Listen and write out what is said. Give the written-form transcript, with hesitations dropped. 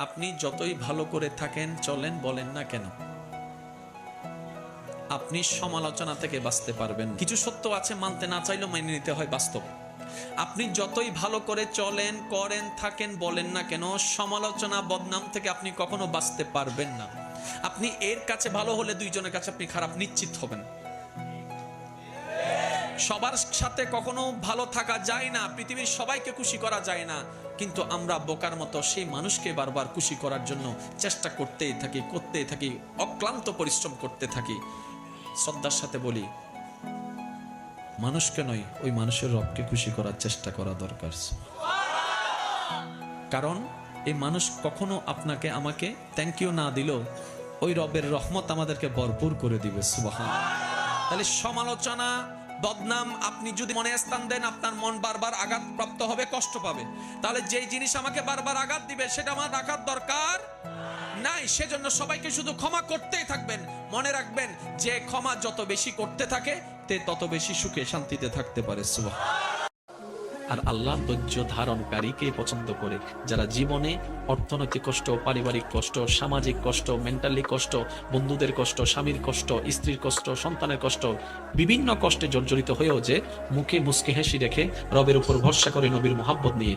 আপনি যতই ভালো করে থাকেন চলেন বলেন না কেন, আপনি সমালোচনা থেকে বাঁচতে পারবেন। কিছু সত্য আছে মানতে না চাইলেও মেনে নিতে হয়, বাস্তব। আপনি যতই ভালো করে চলেন, করেন, থাকেন, বলেন না কেন, সমালোচনা, বদনাম থেকে আপনি কখনো বাঁচতে পারবেন না। আপনি এর কাছে ভালো হলে দুইজনের কাছে আপনি খারাপ নিশ্চিত হবেন। সবার সাথে কখনো ভালো থাকা যায় না, পৃথিবীর সবাইকে খুশি করা যায় না, কিন্তু আমরা বোকার মতো সেই মানুষকে বারবার খুশি করার জন্য চেষ্টা করতেই থাকি, অক্লান্ত পরিশ্রম করতে থাকি। শ্রদ্ধার সাথে বলি, মানুষকে নয়, ওই মানুষের রবকে খুশি করার চেষ্টা করা দরকার। কারণ এই মানুষ কখনো আপনাকে আমাকে থ্যাংক ইউ না দিলেও ওই রবের রহমত আমাদেরকে ভরপুর করে দিবে। সুবহানাল্লাহ। তাহলে সমালোচনা, বদনাম আপনি যদি মনে স্থান দেন, আপনার মন বারবার আঘাত প্রাপ্ত হবে, কষ্ট পাবে। তাহলে যেই জিনিস আমাকে বারবার আঘাত দিবে সেটা আমার রাখার দরকার নাই। সেজন্য সবাইকে শুধু ক্ষমা করতেই থাকবেন। মনে রাখবেন, যে ক্ষমা যত বেশি করতে থাকে তে তত বেশি সুখে শান্তিতে থাকতে পারে। সুবহানাল্লাহ। আর আল্লাহ ধৈর্য ধারণকারীকে পছন্দ করে, যারা জীবনে অর্থনৈতিক কষ্ট, পারিবারিক কষ্ট, সামাজিক কষ্ট, মেন্টালি কষ্ট, বন্ধুদের কষ্ট, স্বামীর কষ্ট, স্ত্রীর কষ্ট, সন্তানের কষ্ট, বিভিন্ন কষ্টে জর্জরিত হয়েও যে মুখে মুচকি হাসি রেখে রবের উপর ভরসা করে নবীর মুহাব্বত নিয়ে